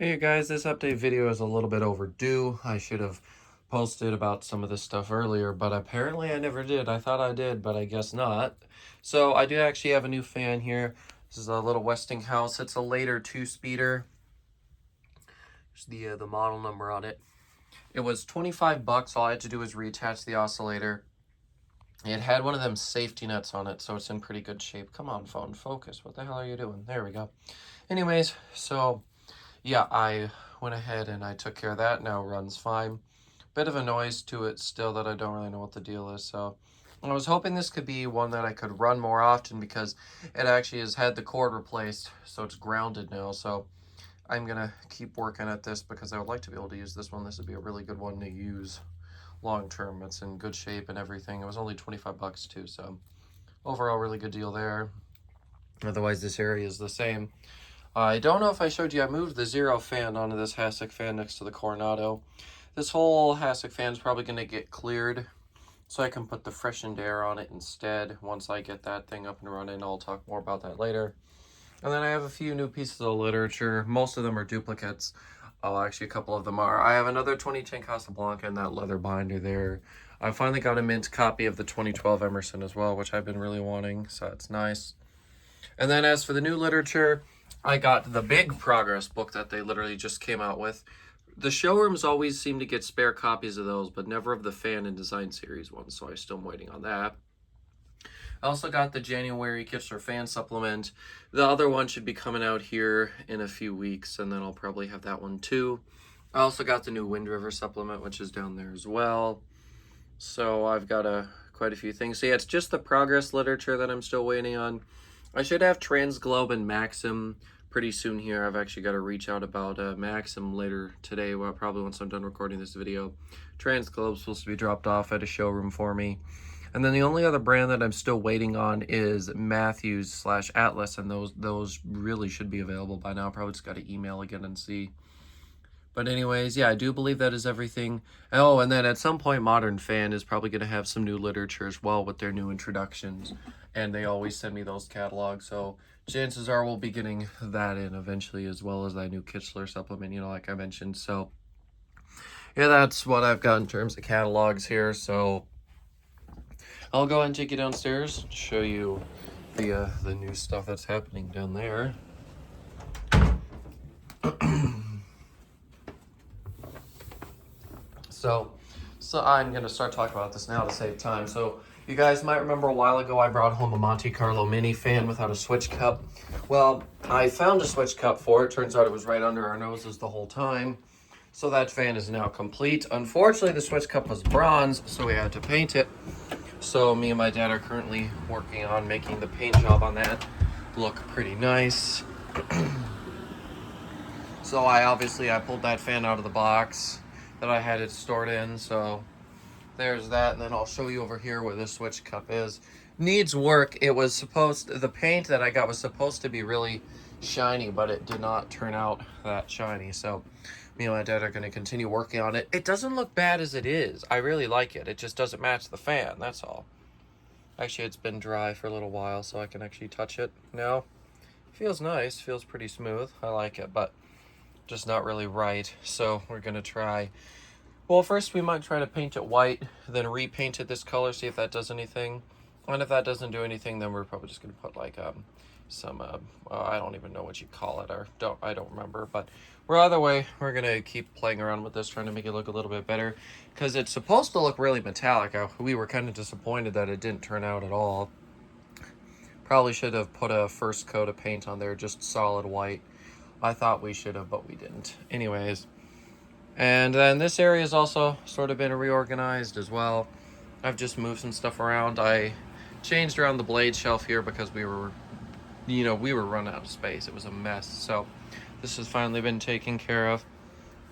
Hey guys, this update video is a little bit overdue. I should have posted about some of this stuff earlier, but apparently I never did. I thought I did, but I guess not. So I do actually have a new fan here. This is a little Westinghouse. It's a later two-speeder. There's the model number on it. It was 25 bucks. All I had to do was reattach the oscillator. It had one of them safety nets on it, so it's in pretty good shape. Come on, phone, focus. What the hell are you doing? There we go. Anyways, so yeah, I went ahead and I took care of that. Now it runs fine. Bit of a noise to it still that I don't really know what the deal is. So I was hoping this could be one that I could run more often because it actually has had the cord replaced. So it's grounded now. So I'm going to keep working at this because I would like to be able to use this one. This would be a really good one to use long term. It's in good shape and everything. It was only 25 bucks too. So overall, really good deal there. Otherwise, this area is the same. I don't know if I showed you, I moved the Zero fan onto this Hasek fan next to the Coronado. This whole Hasek fan is probably going to get cleared, so I can put the freshened air on it instead. Once I get that thing up and running, I'll talk more about that later. And then I have a few new pieces of literature. Most of them are duplicates. Oh, actually, a couple of them are. I have another 2010 Casablanca in that leather binder there. I finally got a mint copy of the 2012 Emerson as well, which I've been really wanting, so it's nice. And then as for the new literature, I got the big progress book that they literally just came out with. The showrooms always seem to get spare copies of those, but never of the fan and design series ones, so I still am waiting on that. I also got the January Kichler fan supplement. The other one should be coming out here in a few weeks, and then I'll probably have that one too. I also got the new Wind River supplement, which is down there as well. So I've got quite a few things. So yeah, it's just the progress literature that I'm still waiting on. I should have Transglobe and Maxim pretty soon here. I've actually got to reach out about Maxim later today, well, probably once I'm done recording this video. Transglobe's supposed to be dropped off at a showroom for me. And then the only other brand that I'm still waiting on is Matthews/Atlas, and those really should be available by now. Probably just got to email again and see. But anyways, yeah, I do believe that is everything. Oh, and then at some point, Modern Fan is probably going to have some new literature as well with their new introductions. And they always send me those catalogs, so chances are we'll be getting that in eventually, as well as that new Kichler supplement, like I mentioned. So yeah, that's what I've got in terms of catalogs here. So I'll go ahead and take you downstairs, show you the new stuff that's happening down there. So I'm going to start talking about this now to save time. So you guys might remember a while ago I brought home a Monte Carlo mini fan without a switch cup. Well, I found a switch cup for it. Turns out it was right under our noses the whole time. So that fan is now complete. Unfortunately, the switch cup was bronze, so we had to paint it. So me and my dad are currently working on making the paint job on that look pretty nice. So I pulled that fan out of the box that I had it stored in, so there's that. And then I'll show you over here where this switch cup is. Needs work. The paint that I got was supposed to be really shiny, but it did not turn out that shiny. So me and my dad are going to continue working on it. It doesn't look bad as it is. I really like it. It just doesn't match the fan, that's all. Actually, it's been dry for a little while, so I can actually touch it now. Feels nice. Feels pretty smooth. I like it, but just not really right. So we're going to try... Well, first we might try to paint it white, then repaint it this color, see if that does anything. And if that doesn't do anything, then we're probably just going to put like some, I don't even know what you call it, or I don't remember. But either way, we're going to keep playing around with this, trying to make it look a little bit better. Because it's supposed to look really metallic. We were kind of disappointed that it didn't turn out at all. Probably should have put a first coat of paint on there, just solid white. I thought we should have, but we didn't. Anyways. And then this area has also sort of been reorganized as well. I've just moved some stuff around. I changed around the blade shelf here because we were running out of space. It was a mess. So this has finally been taken care of.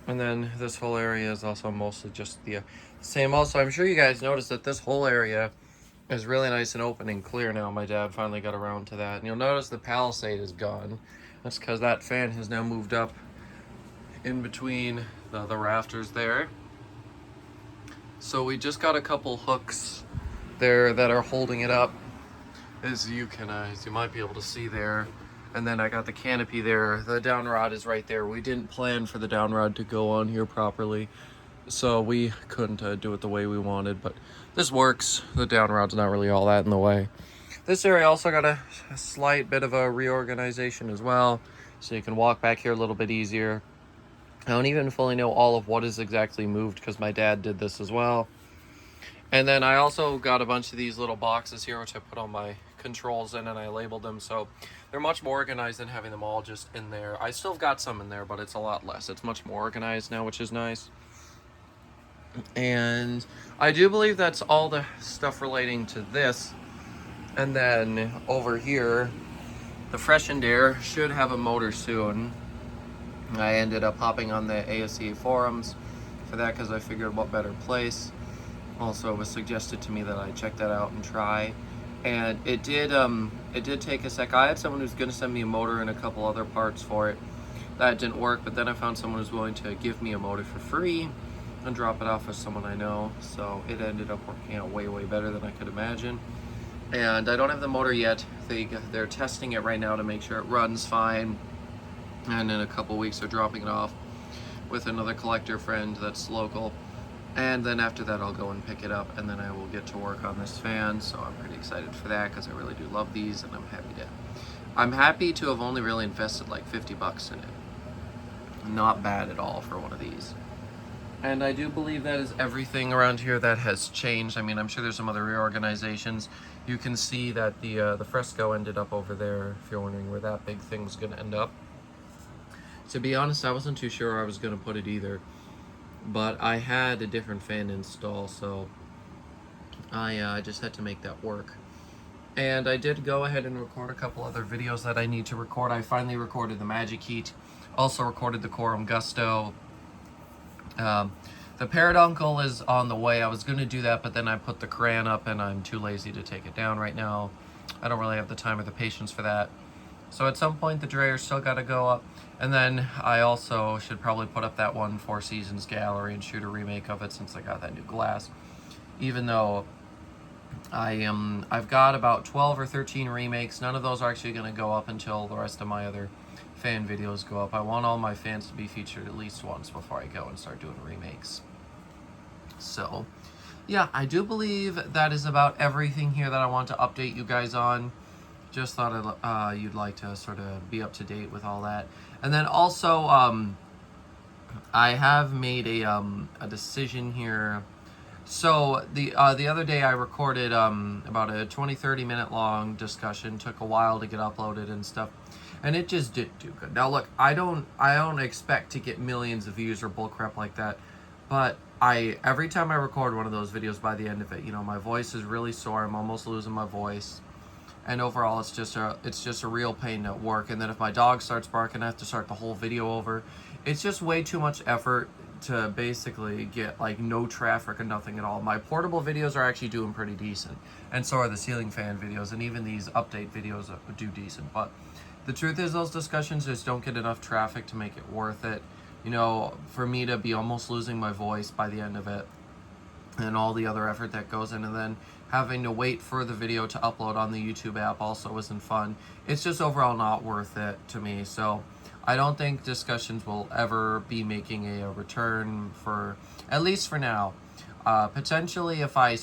And then this whole area is also mostly just the same. Also, I'm sure you guys noticed that this whole area is really nice and open and clear now. My dad finally got around to that. And you'll notice the Palisade is gone. That's because that fan has now moved up in between the rafters there. So we just got a couple hooks there that are holding it up, as you might be able to see there. And then I got the canopy there. The down rod is right there. We didn't plan for the down rod to go on here properly, so we couldn't do it the way we wanted, but this works. The down rod's not really all that in the way. This area also got a slight bit of a reorganization as well, so you can walk back here a little bit easier. I don't even fully know all of what is exactly moved because my dad did this as well. And then I also got a bunch of these little boxes here, which I put all my controls in and I labeled them, so they're much more organized than having them all just in there. I still got some in there, but it's a lot less. It's much more organized now, which is nice. And I do believe that's all the stuff relating to this. And then over here, the freshened air should have a motor soon. I ended up hopping on the ASCA forums for that because I figured what better place. Also, it was suggested to me that I check that out and try, and it did take a sec. I had someone who's going to send me a motor and a couple other parts for it. That didn't work, but then I found someone who's willing to give me a motor for free and drop it off with someone I know, so it ended up working out way better than I could imagine. And I don't have the motor yet. They're testing it right now to make sure it runs fine, and in a couple weeks they're dropping it off with another collector friend that's local. And then after that I'll go and pick it up, and then I will get to work on this fan, so I'm pretty excited for that because I really do love these, and I'm happy to have only really invested like 50 bucks in it. Not bad at all for one of these. And I do believe that is everything around here that has changed. I mean, I'm sure there's some other reorganizations. You can see that the fresco ended up over there, if you're wondering where that big thing's gonna end up. To be honest, I wasn't too sure where I was gonna put it either, but I had a different fan install, so I just had to make that work. And I did go ahead and record a couple other videos that I need to record. I finally recorded the Magic Heat, also recorded the Corum Gusto. The Paraduncle is on the way. I was going to do that, but then I put the Crayon up and I'm too lazy to take it down right now. I don't really have the time or the patience for that. So at some point the Dreyer's still got to go up. And then I also should probably put up that one Four Seasons gallery and shoot a remake of it since I got that new glass. Even though I've got about 12 or 13 remakes. None of those are actually going to go up until the rest of my other fan videos go up. I want all my fans to be featured at least once before I go and start doing remakes. So, yeah, I do believe that is about everything here that I want to update you guys on. Just thought you'd like to sort of be up to date with all that. And then also, I have made a decision here. So the other day I recorded about a 20-30 minute long discussion. Took a while to get uploaded and stuff, and it just didn't do good. Now look, I don't expect to get millions of views or bullcrap like that, but every time I record one of those videos, by the end of it, you know, my voice is really sore. I'm almost losing my voice, and overall it's just a real pain at work. And then if my dog starts barking, I have to start the whole video over. It's just way too much effort to basically get like no traffic or nothing at all. My portable videos are actually doing pretty decent, and so are the ceiling fan videos, and even these update videos do decent. But the truth is, those discussions just don't get enough traffic to make it worth it. You know, for me to be almost losing my voice by the end of it, and all the other effort that goes in, and then having to wait for the video to upload on the YouTube app also isn't fun. It's just overall not worth it to me. So I don't think discussions will ever be making a return, for at least for now. Potentially, if I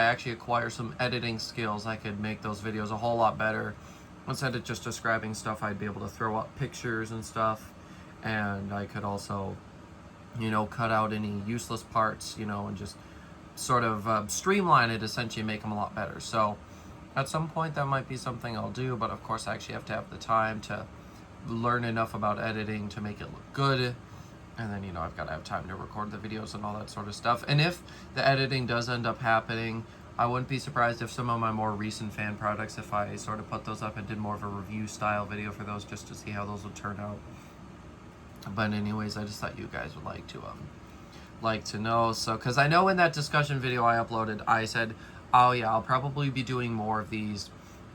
actually acquire some editing skills, I could make those videos a whole lot better. Instead of just describing stuff, I'd be able to throw up pictures and stuff, and I could also, you know, cut out any useless parts, you know, and just sort of streamline it, essentially make them a lot better. So at some point that might be something I'll do, but of course I actually have to have the time to learn enough about editing to make it look good, and then, you know, I've got to have time to record the videos and all that sort of stuff. And if the editing does end up happening, I wouldn't be surprised if some of my more recent fan products, if I sort of put those up and did more of a review style video for those, just to see how those would turn out. But anyways, I just thought you guys would like to know. So, because I know in that discussion video I uploaded, I said, oh yeah, I'll probably be doing more of these,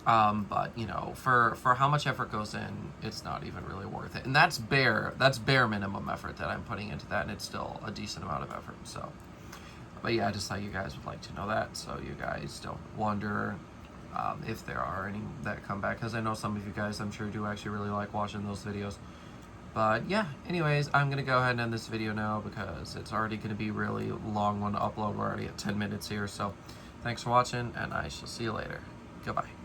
but you know, for how much effort goes in, it's not even really worth it. And that's bare minimum effort that I'm putting into that, and it's still a decent amount of effort. So, but yeah, I just thought you guys would like to know that, so you guys don't wonder if there are any that come back, because I know some of you guys, I'm sure, do actually really like watching those videos. But yeah, anyways, I'm going to go ahead and end this video now because it's already going to be really long one to upload. We're already at 10 minutes here, so thanks for watching, and I shall see you later. Goodbye.